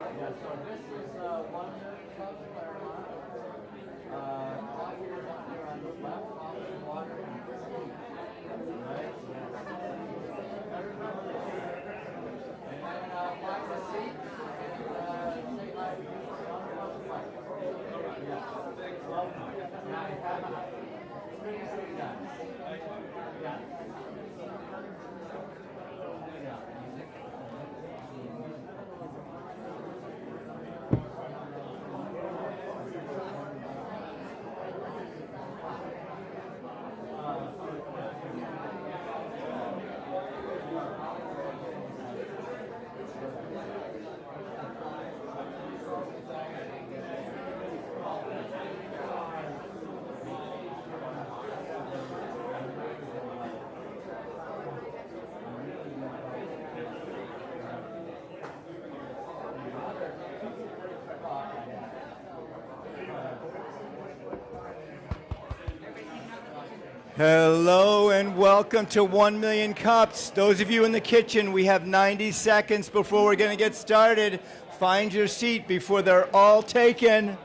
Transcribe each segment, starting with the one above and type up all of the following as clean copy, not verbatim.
Yeah, so this is one of Clermont. Coffee is up there on the left, coffee, water, and tea. Right? And then find a seat and say hi to your Hello and welcome to 1 Million Cups. Those of you in the kitchen, we have 90 seconds before we're going to get started. Find your seat before they're all taken.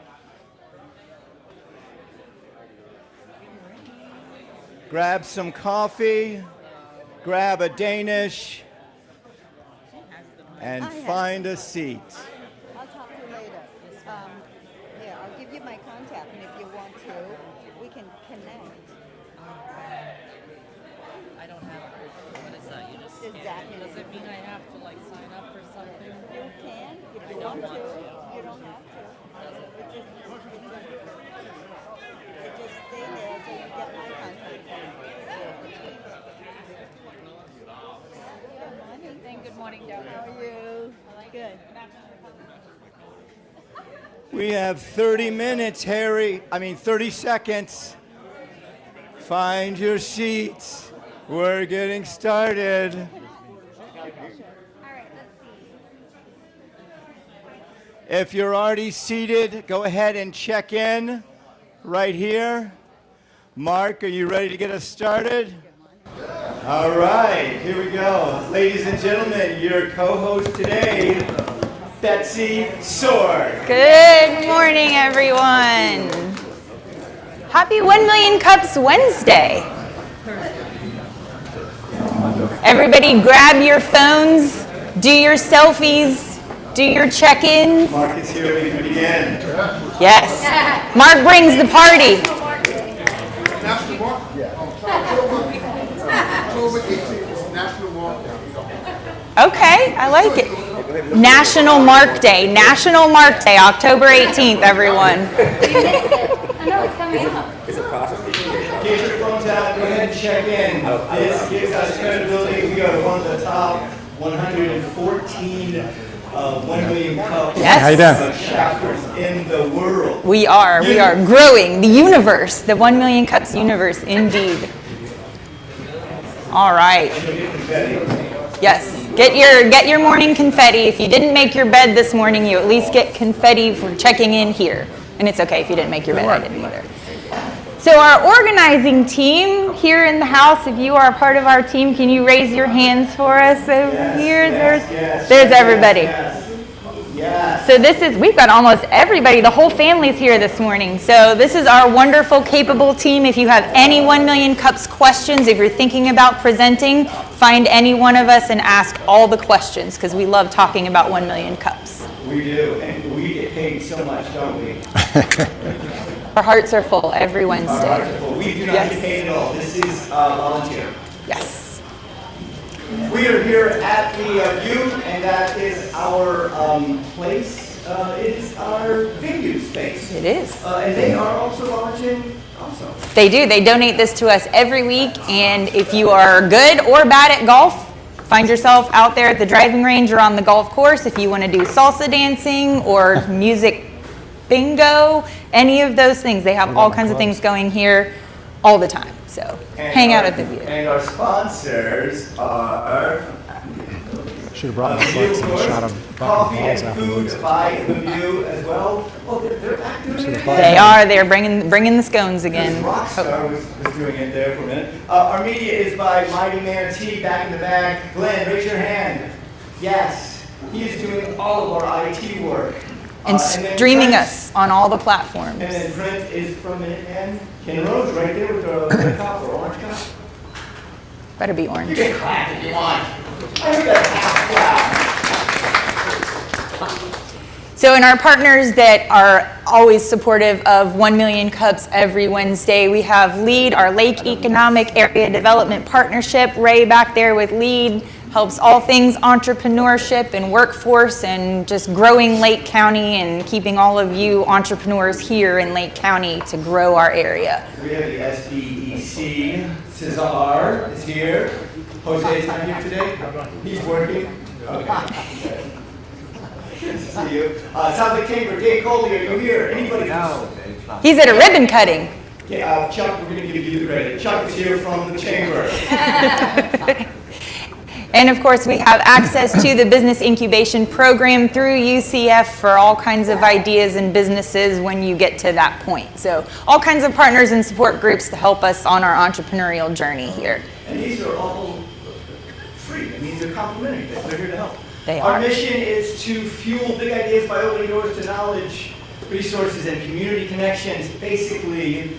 Grab some coffee, grab a Danish, and find a seat. I'll talk to you later. Yeah, I'll give you my contact, and if you want to, we can connect. I don't have it. What is that? You just Exactly. Does it mean I have to like sign up for something? You can, if you want to. You don't have to. It just stay there until you get my contact. Good morning, Deborah. How are you? Good. We have 30 minutes, Harry. 30 seconds. Find your seats. We're getting started. All right, let's see. If you're already seated, go ahead and check in right here. Mark, are you ready to get us started? All right, here we go. Ladies and gentlemen, your co-host today, Betsy Sword. Good morning, everyone. Happy 1 Million Cups Wednesday. Everybody grab your phones, do your selfies, do your check-ins. Mark is here, we can begin. Yes. Mark brings the party. National Walk? October 18th is National Walk Day. Okay, I like it. National Mark Day. National Mark Day, October 18th, everyone. I know it's coming up. Get your phones out, go ahead and check in. This gives us credibility. We are one of the top 114 1 Million Cups Yes. chapters in the world. We are growing. The universe, the 1 Million Cups universe, indeed. All right. Yes, get your morning confetti. If you didn't make your bed this morning, you at least get confetti for checking in here. And it's okay if you didn't make your bed, I didn't either. So our organizing team here in the house, if you are a part of our team, can you raise your hands for us over here? There's everybody. Yes. So we've got almost everybody, the whole family's here this morning. So this is our wonderful, capable team. If you have any 1 Million Cups questions, if you're thinking about presenting, find any one of us and ask all the questions because we love talking about 1 Million Cups. We do, and we get paid so much, don't we? Our hearts are full every Wednesday. Our hearts are full. We do not get paid at all. This is volunteer. Yes. We are here at the U, and that is our place. It is our venue space. It is. And they are also volunteering also. They do. They donate this to us every week. And if you are good or bad at golf, find yourself out there at the driving range or on the golf course. If you want to do salsa dancing or music bingo, any of those things. They have all kinds of things going here all the time. So hang out at the View. And our sponsors are Should have brought my books and shot them Coffee balls and afterwards. Food by the View as well. Oh, they're back doing it again. They are. They're bringing the scones again. Rockstar was doing it there for a minute. Our media is by Mighty Man T, back in the back. Glenn, raise your hand. Yes. He is doing all of our IT work. And then streaming Brent- us on all the platforms. And then Brent is from Minuteman. Ken Rose right there with the red cup or orange cup. Better be You orange. can clap if you want. I heard that. So in our partners that are always supportive of 1 Million Cups every Wednesday, we have LEAD, our Lake Economic Area Development Partnership. Ray back there with LEAD helps all things entrepreneurship and workforce and just growing Lake County and keeping all of you entrepreneurs here in Lake County to grow our area. We have the SDEC. Cesar is here. Jose is not here today. He's working. Okay. Good to see you. Sounds like Chamber. Dave Coley, are you here? Anybody? No. He's at a ribbon cutting. Yeah, Chuck, we're going to give you the credit. Chuck is here from the Chamber. And of course, we have access to the Business Incubation Program through UCF for all kinds of ideas and businesses when you get to that point. So all kinds of partners and support groups to help us on our entrepreneurial journey here. And these are all free. I mean, they're complimentary. They're here to help. They Our are. mission is to fuel big ideas by opening doors to knowledge, resources, and community connections. Basically,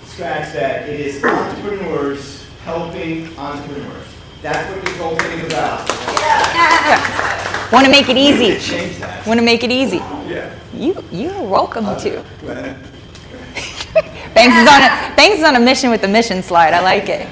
scratch that. It is entrepreneurs helping entrepreneurs. That's what this whole thing is about. Want to make it easy. Change that. Want to make it easy. Yeah. You're welcome to. Go ahead. Banks is on a mission with the mission slide. I like it.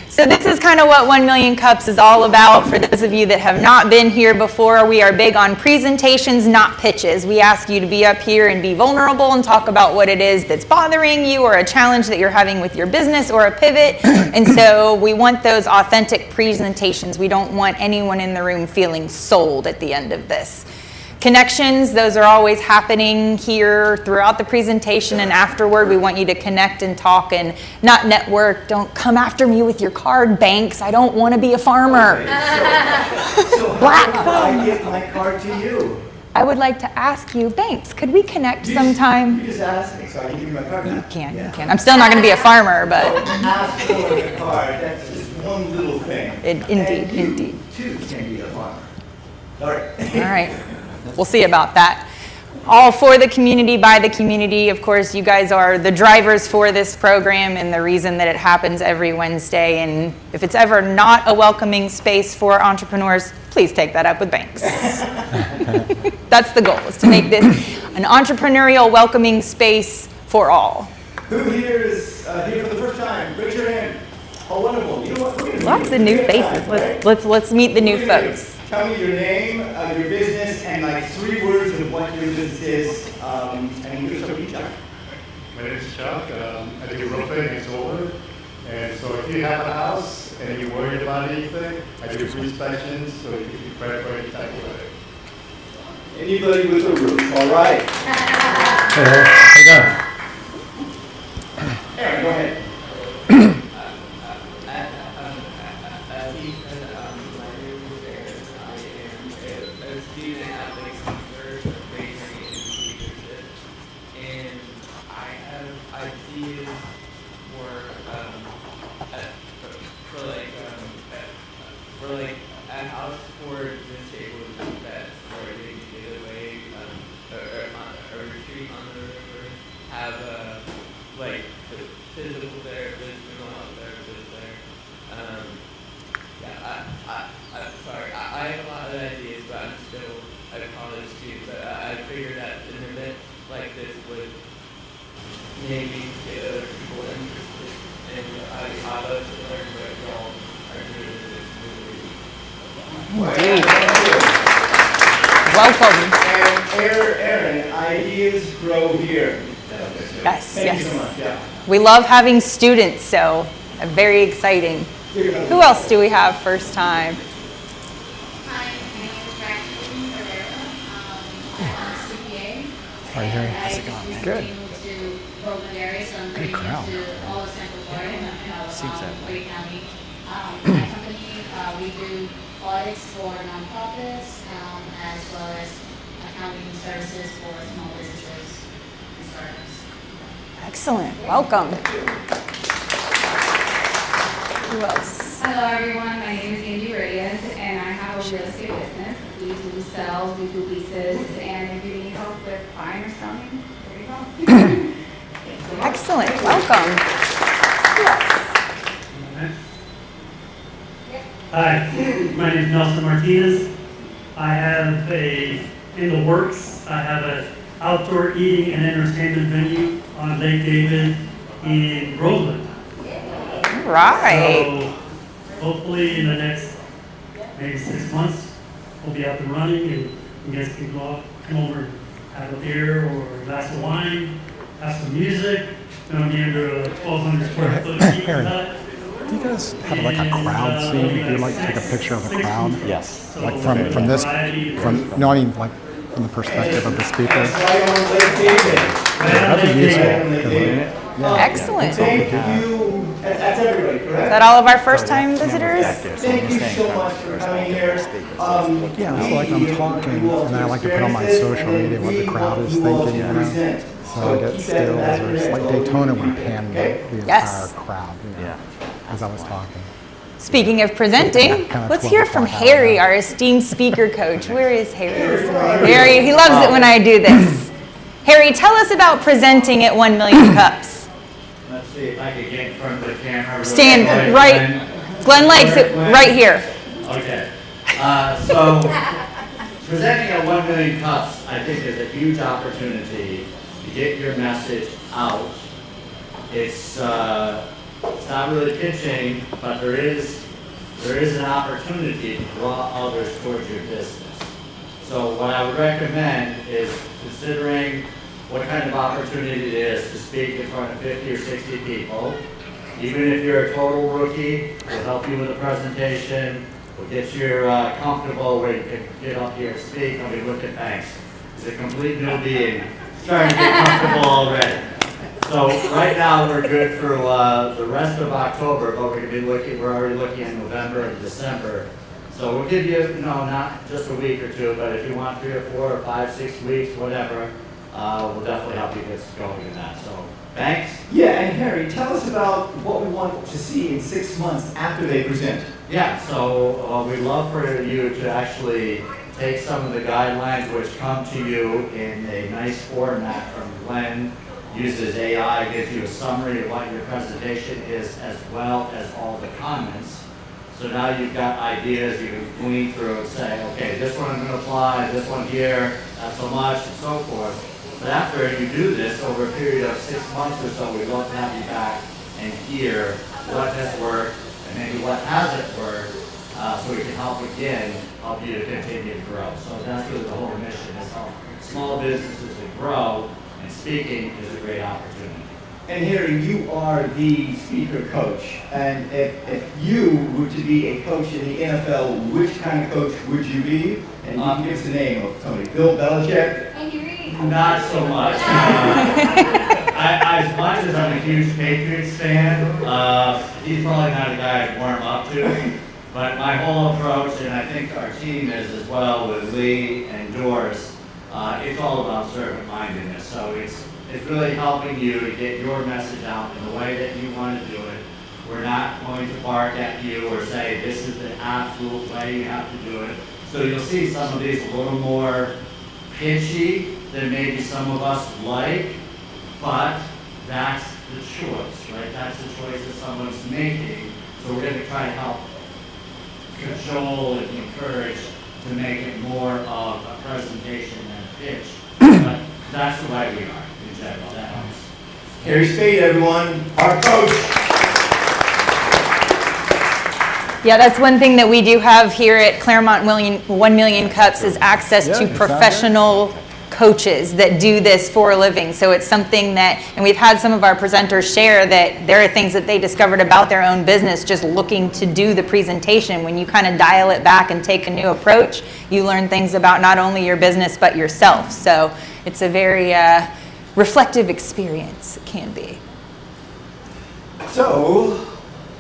So this is kind of what 1 Million Cups is all about. For those of you that have not been here before, we are big on presentations, not pitches. We ask you to be up here and be vulnerable and talk about what it is that's bothering you or a challenge that you're having with your business or a pivot. And so we want those authentic presentations. We don't want anyone in the room feeling sold at the end of this. Connections, those are always happening here throughout the presentation and afterward. We want you to connect and talk and not network. Don't come after me with your card, Banks. I don't want to be a farmer. So Black how do I give my card to you? I would like to ask you, Banks, could we connect You sometime? just asked me, so I can give you my card now. You can. I'm still not going to be a farmer, but Ask for the card. That's just one little thing. indeed, And you, indeed. too, can be a farmer. All right. All right. We'll see about that. All for the community, by the community. Of course, you guys are the drivers for this program and the reason that it happens every Wednesday. And if it's ever not a welcoming space for entrepreneurs, please take that up with Banks. That's the goal, is to make this an entrepreneurial welcoming space for all. Who here is here for the first time? Raise your hand. Oh, wonderful. You know what? We're gonna Lots do of new this, faces. okay? Let's meet the new We're gonna folks. Tell me your name, your business, and like 3 words of what your business is. And we're going to start with Chuck. My name is Chuck. I do roofing and solar. And so if you have a house and you're worried about anything, I do inspections so you can be prepared for any type of weather. Anybody with a roof? All right. Hey, how you doing? Aaron, go ahead. Welcome. And Aaron, ideas grow here. Yes, Thank yes. you so much. Yeah. We love having students, so very exciting. Who else do we have first time? Hi, my name is Jacqueline Herrera. I'm a CPA. Right here. How's it going, man? Good. To Portland area, so I'm Good bringing crowd. to all of Central Florida and Seems that way. Wake County. My company, we do audits for nonprofits, as well as accounting services for small businesses and startups. Excellent. Welcome. Who else? Hello everyone, my name is Angie Reyes and I have a a real estate business. We do sell, we do leases, and if you need help with buying or selling, there you go. Excellent. Welcome. Hi, my name is Nelson Martinez. I have in the works, I have an outdoor eating and entertainment venue on Lake David in Groveland. Right. So hopefully in the next maybe 6 months, we'll be up and running, and you guys can come over and have a beer or a glass of wine, have some music. It's going to be under a 1,200 square foot seating hut. Do you guys have like a crowd scene? Do you like take a picture of the crowd? Yes. Like from this, no, I mean like from the perspective of the speaker. Right on Lake David. That'd be useful. Excellent. Thank you. That's everybody, correct? Is that all of our first-time visitors? Thank you so much for coming here. Yeah, it's like I'm talking, and I like to put on my social media what the crowd is thinking, you know. So I get stills, or it's like Daytona would pan the Yes. entire crowd, you know, as I was talking. Speaking of presenting, let's hear from Harry, our esteemed speaker coach. Where is Harry? Harry, he loves it when I do this. Harry, tell us about presenting at 1 Million Cups. Let's see if I can get in front of the camera. Stand right, Glen Lake's right here. Okay. So presenting at 1 Million Cups, I think, is a huge opportunity to get your message out. It's not really pitching, but there is an opportunity to draw others towards your business. So what I would recommend is considering what kind of opportunity it is to speak in front of 50 or 60 people. Even if you're a total rookie, we'll help you with a presentation. We'll get you comfortable where you can get up here and speak. I'll be looking, thanks. He's a complete newbie and starting to get comfortable already. So right now we're good for the rest of October, but we're already looking at November and December. So we'll give you, not just a week or two, but if you want 3 or 4 or 5, 6 weeks, whatever, we'll definitely help you get going in that. So thanks. Yeah, and Harry, tell us about what we want to see in 6 months after they present. Yeah, so we'd love for you to actually take some of the guidelines which come to you in a nice format from Glenn, uses AI, gives you a summary of what your presentation is as well as all the comments. So now you've got ideas you can glean through and say, okay, this one I'm going to apply, this one here, not so much, and so forth. But after you do this over a period of 6 months or so, we'd love to have you back and hear what has worked and maybe what hasn't worked, so we can help you to continue to grow. So that's really the whole mission, is help small businesses to grow, and speaking is a great opportunity. And Harry, you are the speaker coach. And if you were to be a coach in the NFL, which kind of coach would you be? And you can give us the name of somebody. Bill Belichick? Not so much. As much as I'm a huge Patriots fan, he's probably not a guy I'd warm up to. But my whole approach, and I think our team is as well with Lee and Doris, it's all about servant-mindedness. So it's really helping you to get your message out in the way that you want to do it. We're not going to bark at you or say this is the absolute way you have to do it. So you'll see some of these a little more pitchy than maybe some of us like, but that's the choice, right? That's the choice that someone's making. So we're going to try to help cajole and encourage to make it more of a presentation than a pitch. But that's the way we are in general. That helps. Harry Spade, everyone, our coach. Yeah, that's one thing that we do have here at Clermont 1 Million Cups is access to professional coaches that do this for a living. So it's something that, and we've had some of our presenters share that there are things that they discovered about their own business just looking to do the presentation. When you kind of dial it back and take a new approach, you learn things about not only your business but yourself. So it's a very reflective experience, it can be. So,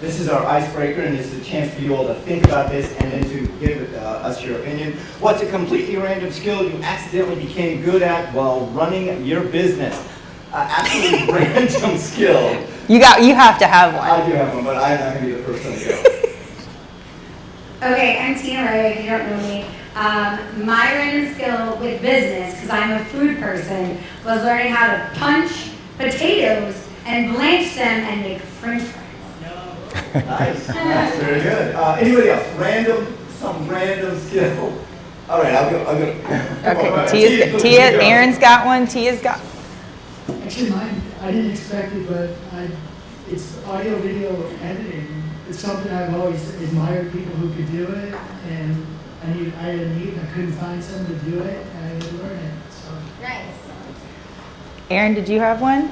this is our icebreaker, and it's a chance for you all to think about this and then to give us your opinion. What's a completely random skill you accidentally became good at while running your business? Absolutely random skill. You have to have one. I do have one, but I'm not going to be the first one to go. Okay, I'm Tina Ray, if you don't know me. My random skill with business, because I'm a food person, was learning how to punch potatoes and blanch them and make french fries. Nice. That's very good. Anybody else? Some random skill. All right, I'll go. Okay, Tia, Aaron's got one. Tia's got. Actually, mine, I didn't expect it, but it's audio video editing. It's something I've always admired people who could do it, and I had a need, and I couldn't find someone to do it, and I had to learn it. So. Nice. Aaron, did you have one?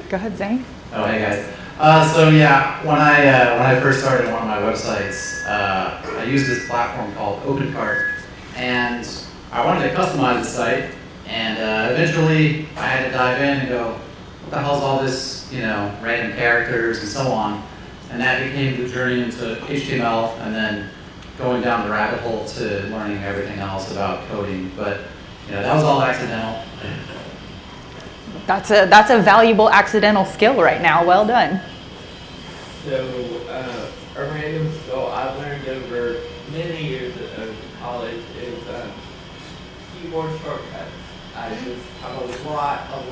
Go ahead, Zane. Oh, hey guys. So yeah, when I first started one of my websites, I used this platform called OpenCart, and I wanted to customize the site, and eventually I had to dive in and go, what the hell's all this, random characters and so on, and that became the journey into HTML, and then going down the rabbit hole to learning everything else about coding. But that was all accidental. That's a valuable accidental skill right now. Well done. So a random skill I've learned over many years of college is keyboard shortcuts. I just have a lot of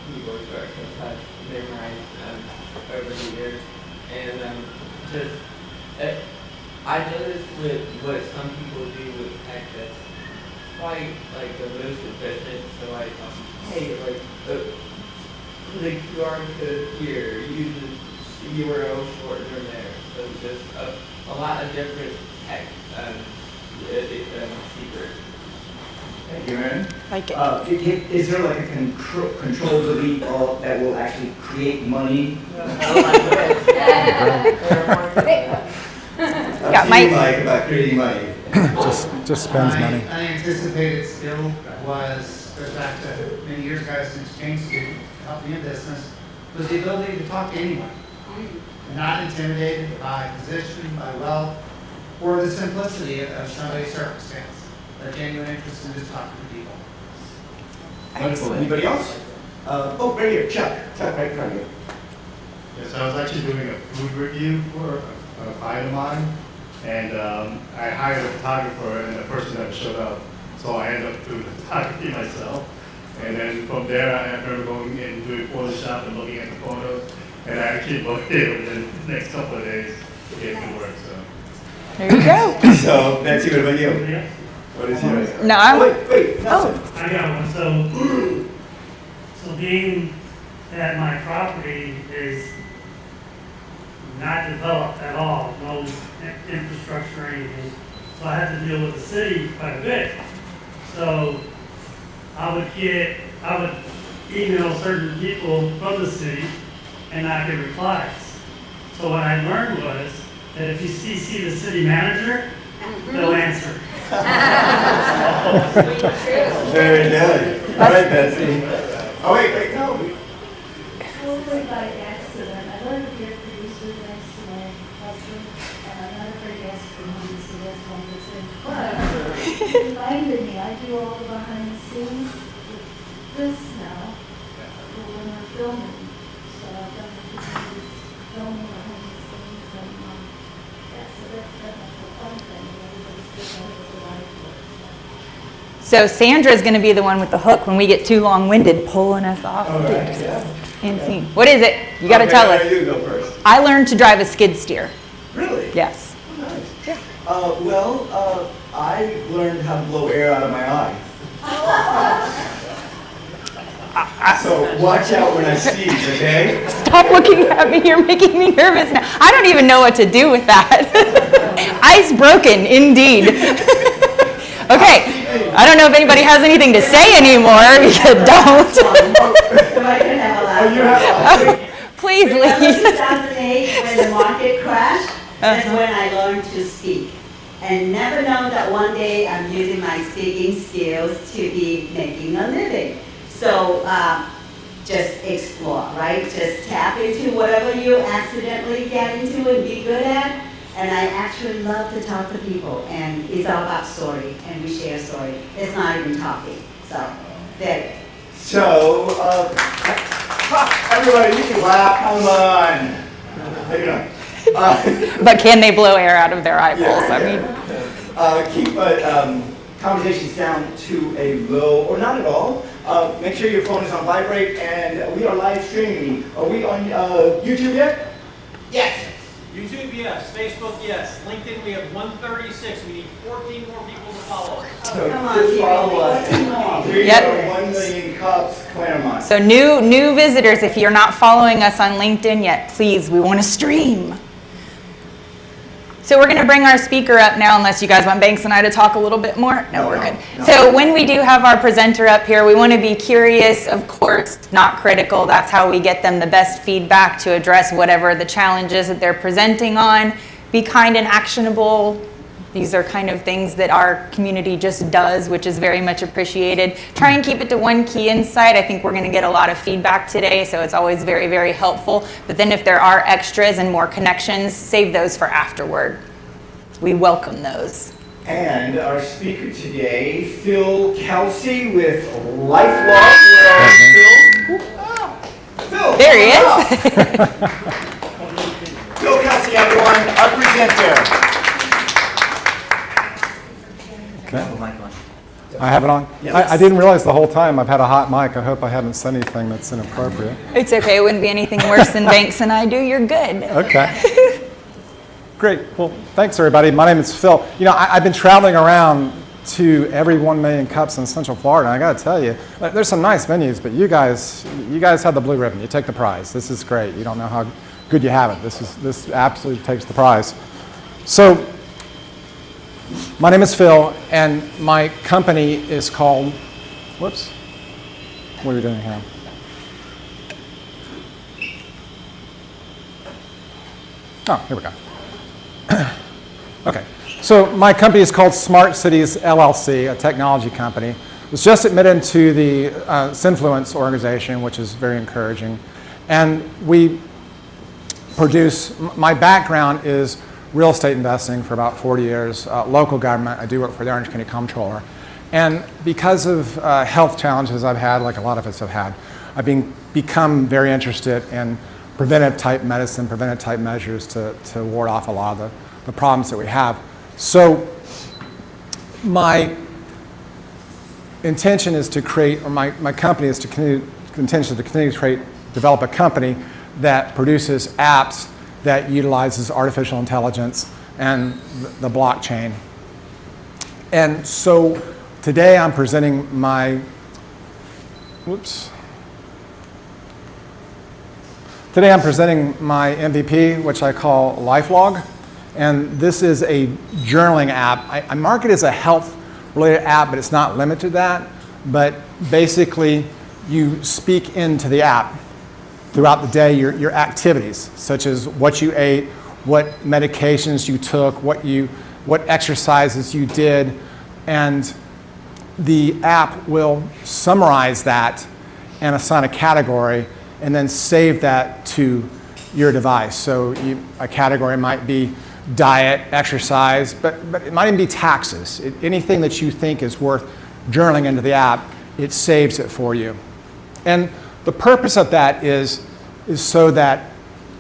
keyboard shortcuts I've memorized over the years, and I noticed with what some people do with tech that's quite the most efficient. So hey, the QR code here, use the URL shortener there. So just a lot of different tech secrets. Thank you, Aaron. Like it. Is there like a control delete that will actually create money? Got Mike. About creating money. just spends money. Unanticipated skill goes back to many years ago as an exchange student, helped me in business, was the ability to talk to anyone. Not intimidated by position, by wealth, or the simplicity of somebody's circumstance. A genuine interest in just talking to people. Wonderful. Anybody else? Right here, Chuck. Chuck, right in front of you. Yes, I was actually doing a food review for a client of mine, and I hired a photographer, and the person never showed up. So I ended up doing the photography myself. And then from there, I remember going in and doing Photoshop and looking at the photos. And I actually looked it within the next couple of days to get to work. So There you go. So, Nancy, what about you? What is yours? No, I'm. Wait. I got one. So being that my property is not developed at all, no infrastructure or anything, so I have to deal with the city quite a bit. So I would email certain people from the city and not get replies. So what I learned was that if you CC the city manager, they'll answer. Very good. All right, Betsy. Oh, wait, no. Totally by accident. I learned to be a producer next to my husband, and I'm not afraid to ask for money, so that's one good thing. But he reminded me, I do all the behind the scenes with this now, when we're filming. So I've done the filming behind the scenes, and so that's a fun thing. Everybody's different with the life work. So Sandra's going to be the one with the hook when we get too long-winded, pulling us off. All right, yeah. Insane. What is it? You got to tell us. You go first. I learned to drive a skid steer. Really? Yes. Oh, nice. Yeah. I learned how to blow air out of my eye. So watch out when I sneeze, okay? Stop looking at me. You're making me nervous now. I don't even know what to do with that. Ice broken, indeed. Okay. I don't know if anybody has anything to say anymore. If you don't. So I can have a laugh. Please Remember leave. 2008 when the market crashed? That's when I learned to speak. And never known that one day I'm using my speaking skills to be making a living. So just explore, right? Just tap into whatever you accidentally get into and be good at. And I actually love to talk to people, and it's all about story, and we share story. It's not even talking. So, there. So, everybody, you can clap. Come on. Take it on. But can they blow air out of their eyeballs? I mean, keep conversations down to a low or not at all. Make sure your phone is on vibrate, and we are live streaming. Are we on YouTube yet? Yes. YouTube, yes. Facebook, yes. LinkedIn, we have 136. We need 14 more people to follow us. So just follow us. We are 1 million cups, Clermont. so new visitors, if you're not following us on LinkedIn yet, please, we want to stream. So we're going to bring our speaker up now, unless you guys want Banks and I to talk a little bit more. No, we're good. So when we do have our presenter up here, we want to be curious, of course, not critical. That's how we get them the best feedback to address whatever the challenges that they're presenting on. Be kind and actionable. These are kind of things that our community just does, which is very much appreciated. Try and keep it to one key insight. I think we're going to get a lot of feedback today, so it's always very, very helpful. But then if there are extras and more connections, save those for afterward. We welcome those. And our speaker today, Phil Kelsey with LifeLog. Where are Phil? Phil, there he is. Phil Kelsey, everyone, our presenter. Okay. I have it on? Yes. I didn't realize the whole time I've had a hot mic. I hope I haven't said anything that's inappropriate. It's okay. It wouldn't be anything worse than Banks and I do. You're good. Okay. Great. Well, thanks, everybody. My name is Phil. You know, I've been traveling around to every 1 million cups in Central Florida. And I got to tell you, there's some nice venues, but you guys have the blue ribbon. You take the prize. This is great. You don't know how good you have it. This absolutely takes the prize. So, my name is Phil, and my company is called, whoops, what are we doing here? Oh, here we go. Okay, so my company is called Smart Cities LLC, a technology company. It was just admitted to the Synfluence organization, which is very encouraging. And we produce, my background is real estate investing for about 40 years, local government. I do work for the Orange County Comptroller. And because of health challenges I've had, like a lot of us have had, I've become very interested in preventive type medicine, preventive type measures to ward off a lot of the problems that we have. So my intention is to create, or my company is to continue to develop a company that produces apps that utilizes artificial intelligence and the blockchain. And so today I'm presenting my, Today I'm presenting my MVP, which I call LifeLog. And this is a journaling app. I market it as a health-related app, but it's not limited to that. But basically, you speak into the app throughout the day, your activities, such as what you ate, what medications you took, what exercises you did, and the app will summarize that and assign a category, and then save that to your device. So a category might be diet, exercise, but it might even be taxes. Anything that you think is worth journaling into the app, it saves it for you. And the purpose of that is so that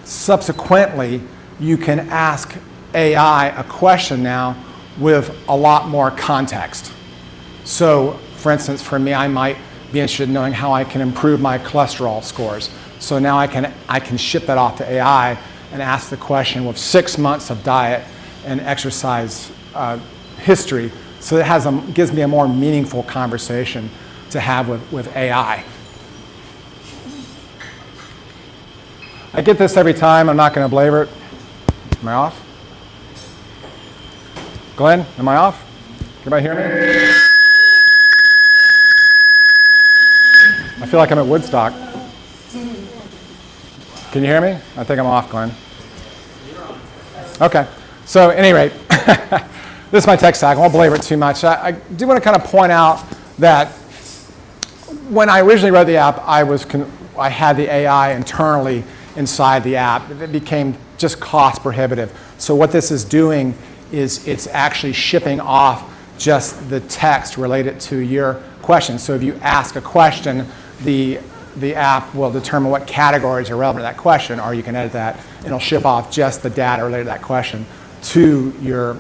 subsequently you can ask AI a question now with a lot more context. So, for instance, for me, I might be interested in knowing how I can improve my cholesterol scores. So now I can ship that off to AI and ask the question with 6 months of diet and exercise history, so it gives me a more meaningful conversation to have with AI. I get this every time. I'm not going to belabor it. Am I off? Glenn, am I off? Everybody hear me? I feel like I'm at Woodstock. Can you hear me? I think I'm off, Glenn. Okay. So, at any rate, this is my tech stack. I won't belabor it too much. I do want to kind of point out that when I originally wrote the app, I had the AI internally inside the app. It became just cost prohibitive. So what this is doing is it's actually shipping off just the text related to your question. So if you ask a question, the the app will determine what categories are relevant to that question, or you can edit that, and it'll ship off just the data related to that question to your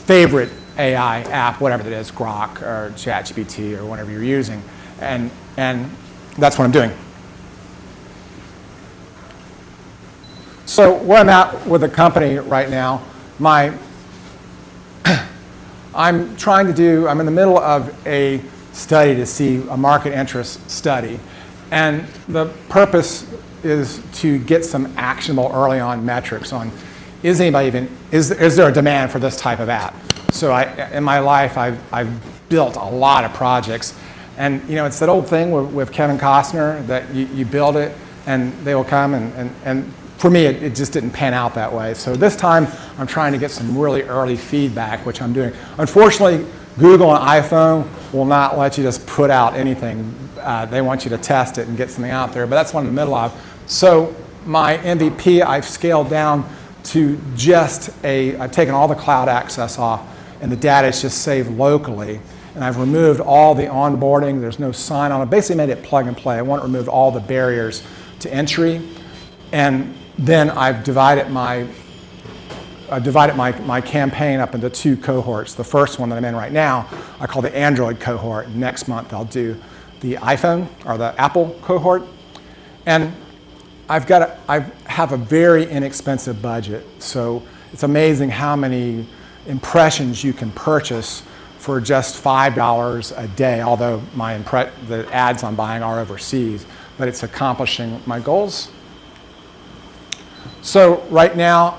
favorite AI app, whatever that is, Grok or ChatGPT or whatever you're using. And that's what I'm doing. So where I'm at with the company right now, I'm in the middle of a study to see a market interest study. And the purpose is to get some actionable early on metrics on is there a demand for this type of app? So in my life, I've built a lot of projects. And it's that old thing with Kevin Costner that you build it and they will come and for me, it just didn't pan out that way. So this time, I'm trying to get some really early feedback, which I'm doing. Unfortunately, Google and iPhone will not let you just put out anything. They want you to test it and get something out there, but that's what I'm in the middle of. So my MVP, I've scaled down to I've taken all the cloud access off, and the data is just saved locally. And I've removed all the onboarding. There's no sign-on. I basically made it plug and play. I want to remove all the barriers to entry. And then I've divided my campaign up into 2 cohorts. The first one that I'm in right now, I call the Android cohort. Next month, I'll do the iPhone or the Apple cohort. And I have a very inexpensive budget. So it's amazing how many impressions you can purchase for just $5 a day, although the ads I'm buying are overseas, but it's accomplishing my goals. So right now,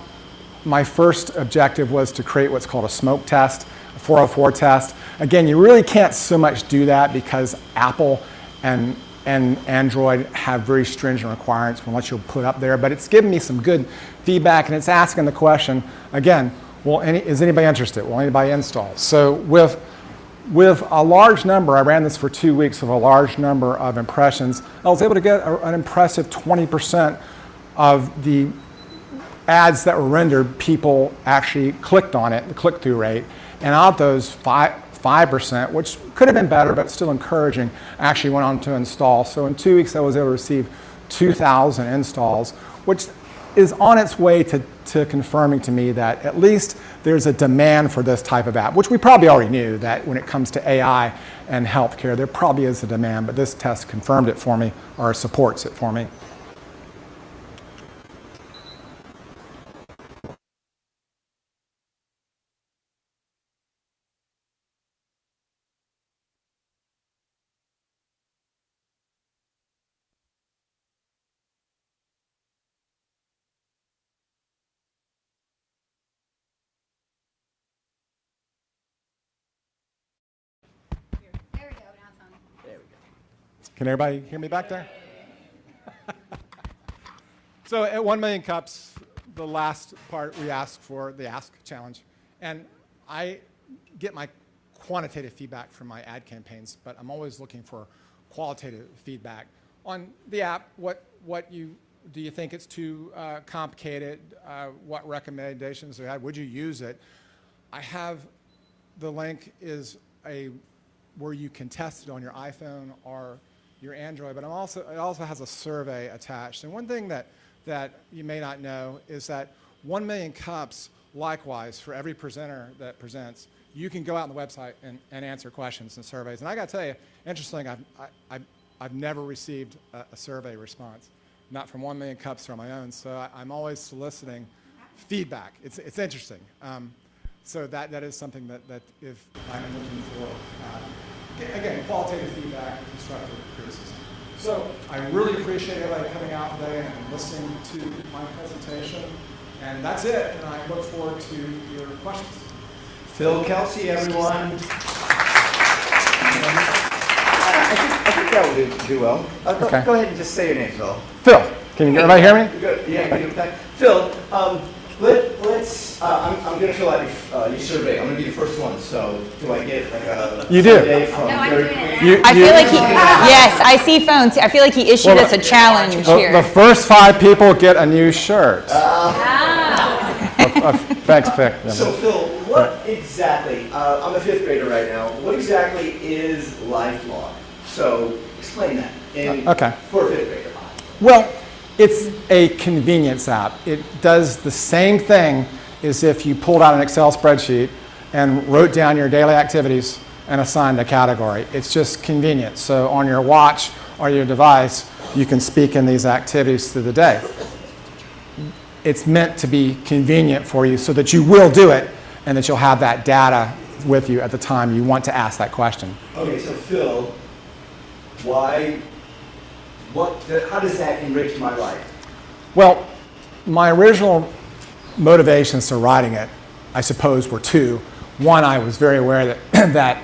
my first objective was to create what's called a smoke test, a 404 test. Again, you really can't so much do that because Apple and Android have very stringent requirements for what you'll put up there, but it's given me some good feedback, and it's asking the question, again, is anybody interested? Will anybody install? So with a large number, I ran this for 2 weeks of a large number of impressions, I was able to get an impressive 20% of the ads that were rendered, people actually clicked on it, the click-through rate, and out of those 5%, which could have been better, but still encouraging, actually went on to install. So in 2 weeks, I was able to receive 2,000 installs, which is on its way to confirming to me that at least there's a demand for this type of app, which we probably already knew that when it comes to AI and healthcare, there probably is a demand, but this test confirmed it for me, or supports it for me. Can everybody hear me back there? So at 1 million cups, the last part we ask for, the Ask Challenge. And I get my quantitative feedback from my ad campaigns, but I'm always looking for qualitative feedback. On the app, do you think it's too complicated? What recommendations do you have? Would you use it? I have, the link is where you can test it on your iPhone or your Android, but it also has a survey attached. And one thing that you may not know is that 1 million cups, likewise, for every presenter that presents, you can go out on the website and answer questions and surveys. And I got to tell you, interesting, I've never received a survey response, not from 1 million cups or on my own. So I'm always soliciting feedback. It's interesting. So that is something that if I'm looking for, again, qualitative feedback, constructive criticism. So I really appreciate everybody coming out today and listening to my presentation. And that's it, and I look forward to your questions. Phil Kelsey, everyone. I think that will do well. Okay. Go ahead and just say your name, Phil. Phil, can everybody hear me? Good. Yeah, Phil, let's. I'm going to fill out your survey. I'm going to be the first one. So do I get like a survey from Dairy Queen? I feel like yes, I see phones. I feel like he issued us a challenge here. The first 5 people get a new shirt. Thanks, Vic. So Phil, what exactly? I'm a 5th grader right now. What exactly is LifeLog? So explain that. for a fifth grader? Well, it's a convenience app. It does the same thing as if you pulled out an Excel spreadsheet and wrote down your daily activities and assigned a category. It's just convenient. So on your watch or your device, you can speak in these activities through the day. It's meant to be convenient for you so that you will do it and that you'll have that data with you at the time you want to ask that question. Okay, so Phil, how does that enrich my life? Well, my original motivations to writing it, I suppose, were two. One, I was very aware that, that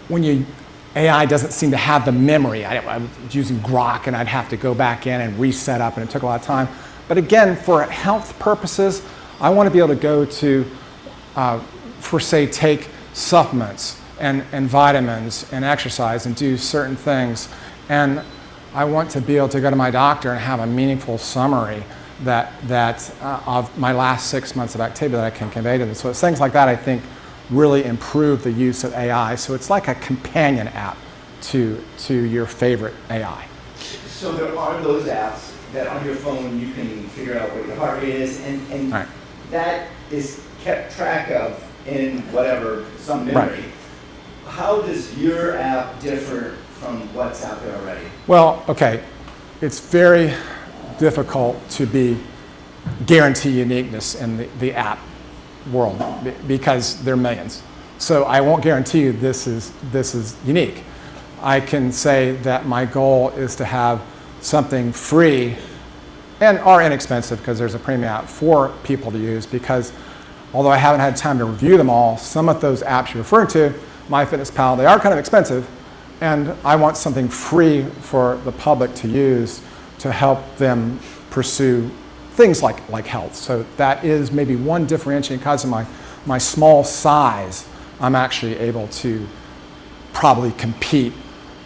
when AI doesn't seem to have the memory. I was using Grok, and I'd have to go back in and reset up, and it took a lot of time. But again, for health purposes, I want to be able to go to, for say, take supplements and vitamins and exercise and do certain things. And I want to be able to go to my doctor and have a meaningful summary of my last 6 months of activity that I can convey to them. So it's things like that I think really improve the use of AI. So it's like a companion app to your favorite AI. So there are those apps that on your phone you can figure out what your heart rate is, and right. That is kept track of in whatever, some memory. Right. How does your app differ from what's out there already? Well, okay, it's very difficult to guarantee uniqueness in the app world because there are millions. So I won't guarantee you this is unique. I can say that my goal is to have something free or inexpensive, because there's a premium app for people to use, because although I haven't had time to review them all, some of those apps you're referring to, MyFitnessPal, they are kind of expensive, and I want something free for the public to use to help them pursue things like health. So that is maybe one differentiating. Because of my small size, I'm actually able to probably compete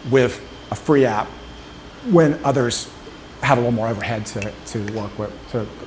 with a free app when others have a little more overhead to work with,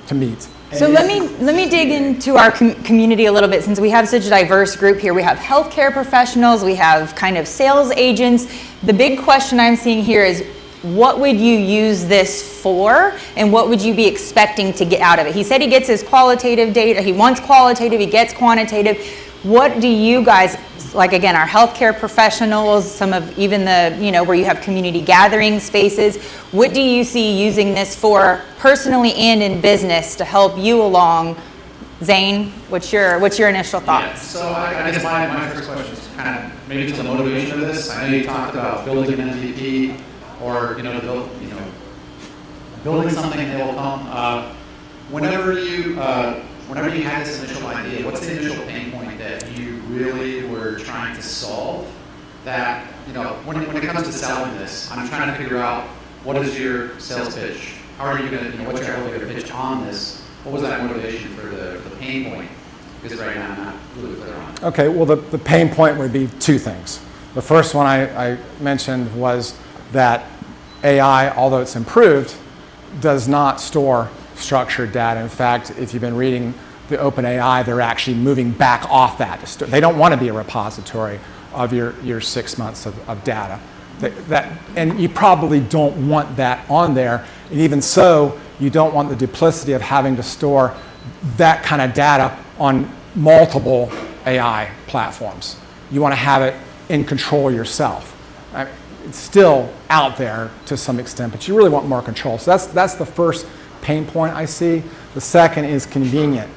to meet. So let me dig into our community a little bit, since we have such a diverse group here. We have healthcare professionals, we have kind of sales agents. The big question I'm seeing here is, what would you use this for, and what would you be expecting to get out of it? He said he gets his qualitative data, he wants qualitative, he gets quantitative. What do you guys, like again, our healthcare professionals, some of even the, where you have community gathering spaces, what do you see using this for personally and in business to help you along? Zane, what's your initial thoughts? Yeah, so I guess my first question is kind of maybe to the motivation of this. I know you talked about building an MVP, or building something that will come. Whenever you had this initial idea, what's the initial pain point that you really were trying to solve? That when it comes to selling this, I'm trying to figure out, what is your sales pitch? How are you going to, what's your elevator pitch on this? What was that motivation for the pain point? Because right now I'm not really clear on it. Okay, well the pain point would be two things. The first one I mentioned was that AI, although it's improved, does not store structured data. In fact, if you've been reading the OpenAI, they're actually moving back off that. They don't want to be a repository of your 6 months of data. And you probably don't want that on there. And even so, you don't want the duplicity of having to store that kind of data on multiple AI platforms. You want to have it in control yourself. It's still out there to some extent, but you really want more control. So that's the first pain point I see. The second is convenient.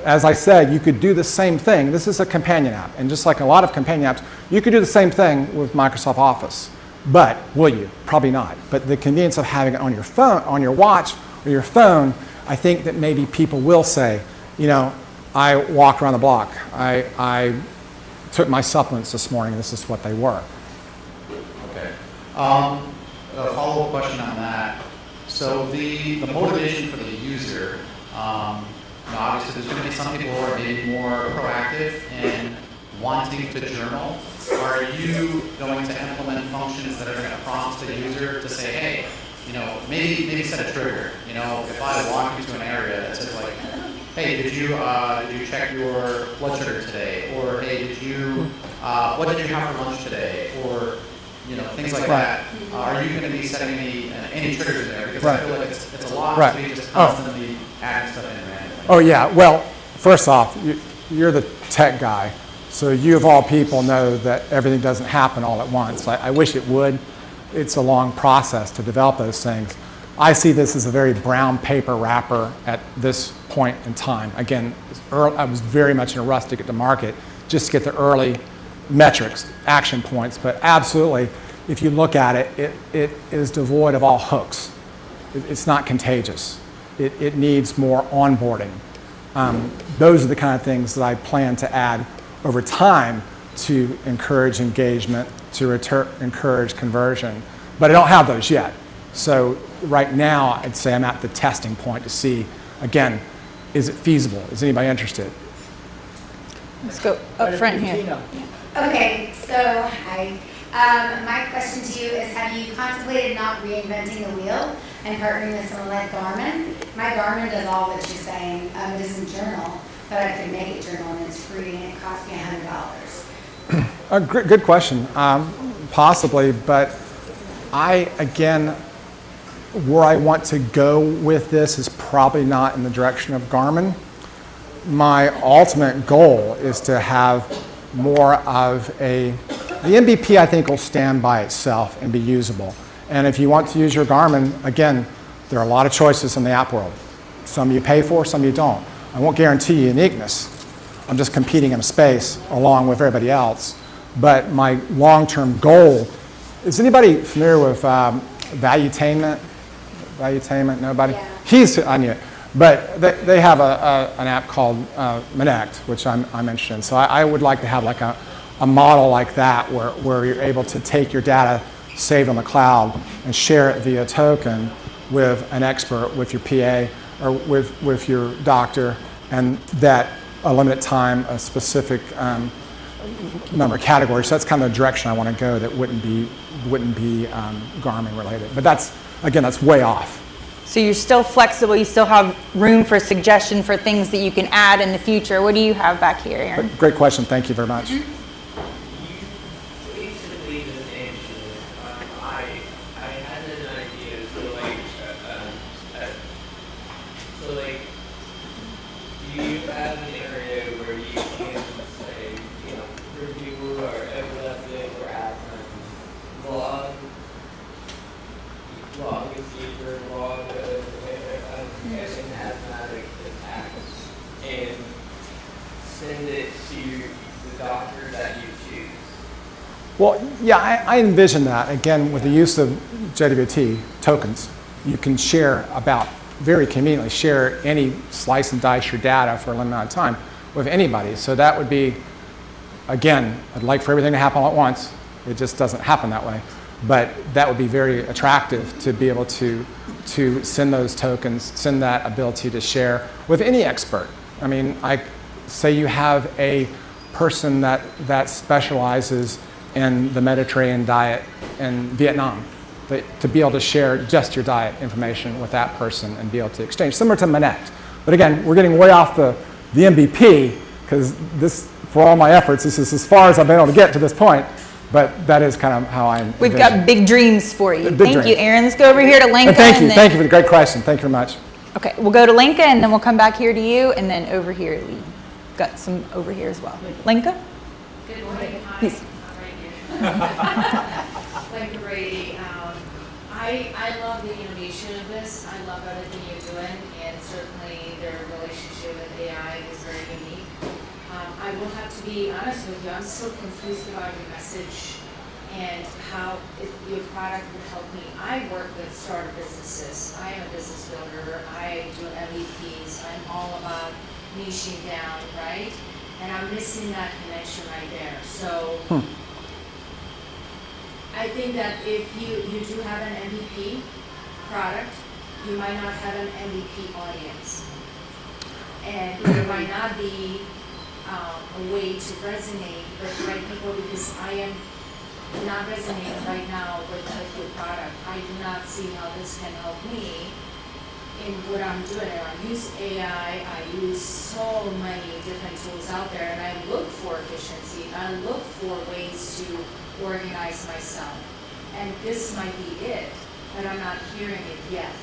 As I said, you could do the same thing. This is a companion app, and just like a lot of companion apps, you could do the same thing with Microsoft Office. But will you? Probably not. But the convenience of having it on your phone, on your watch or your phone, I think that maybe people will say, I walked around the block. I took my supplements this morning. This is what they were. Okay. A follow-up question on that. So the motivation for the user, obviously there's going to be some people who are maybe more proactive in wanting to journal. Are you going to implement functions that are going to prompt the user to say, hey, maybe set a trigger. If I walk into an area that says like, hey, did you check your blood sugar today? Or hey, what did you have for lunch today? Or things like that. Are you going to be setting any triggers there? Because Right. I feel like it's a lot Right. to be just constantly adding stuff in randomly. Oh yeah, well, first off, you're the tech guy, so you of all people know that everything doesn't happen all at once. I wish it would. It's a long process to develop those things. I see this as a very brown paper wrapper at this point in time. Again, I was very much in a rush to get to market, just to get the early metrics, action points, but absolutely, if you look at it, it is devoid of all hooks. It's not contagious. It needs more onboarding. Those are the kind of things that I plan to add over time to encourage engagement, to encourage conversion. But I don't have those yet. So right now, I'd say I'm at the testing point to see, again, is it feasible? Is anybody interested? Let's go up front here. Okay, so my question to you is, have you contemplated not reinventing the wheel and partnering with someone like Garmin? My Garmin does all that you're saying. It doesn't journal, but I could make it journal and it's free and it costs me $100. Good question. Possibly, but again, where I want to go with this is probably not in the direction of Garmin. My ultimate goal is to have more of the MVP I think will stand by itself and be usable. And if you want to use your Garmin, again, there are a lot of choices in the app world. Some you pay for, some you don't. I won't guarantee uniqueness. I'm just competing in a space along with everybody else. But my long-term goal, is anybody familiar with Valuetainment? Valuetainment, nobody? Yeah. I knew it. But they have an app called Connect, which I'm interested in. So I would like to have like a model like that where you're able to take your data saved on the cloud and share it via token with an expert, with your PA, or with your doctor, and that a limited time, a specific number of categories. So that's kind of the direction I want to go that wouldn't be Garmin related. But that's way off. So you're still flexible, you still have room for suggestion for things that you can add in the future. What do you have back here, Aaron? Great question, thank you very much. Basically just answered it. I had an idea, do you have an area where you can say, for people who are epileptic or asthmatic, log a fever, log an asthmatic attack, and send it to the doctor that you choose? Well, yeah, I envision that. Again, with the use of JWT tokens, you can very conveniently share any slice and dice your data for a limited amount of time with anybody. So that would be, again, I'd like for everything to happen all at once. It just doesn't happen that way. But that would be very attractive to be able to send those tokens, send that ability to share with any expert. I mean, say you have a person that specializes in the Mediterranean diet in Vietnam, to be able to share just your diet information with that person and be able to exchange, similar to Connect. But again, we're getting way off the MVP, because for all my efforts, this is as far as I've been able to get to this point. But that is kind of how I envision. We've got big dreams for you. Big Thank dreams. you, Aaron. Let's go over here to Lenka. Thank you for the great question. Thank you very much. Okay, we'll go to Lenka, and then we'll come back here to you, and then over here, Lee. Got some over here as well. Lenka? Good morning. Hi. Yes. Lenka Brady. I love the innovation of this. I love everything you're doing, and certainly their relationship with AI is very unique. I will have to be honest with you, I'm still confused about your message and how your product would help me. I work with startup businesses. I am a business builder. I do MVPs. I'm all about niching down, right? And I'm missing that connection right there. So I think that if you do have an MVP product, you might not have an MVP audience. And there might not be a way to resonate with the right people, because I am not resonating right now with your product. I do not see how this can help me in what I'm doing. I use AI, I use so many different tools out there, and I look for efficiency I look for ways to organize myself. And this might be it, but I'm not hearing it yet.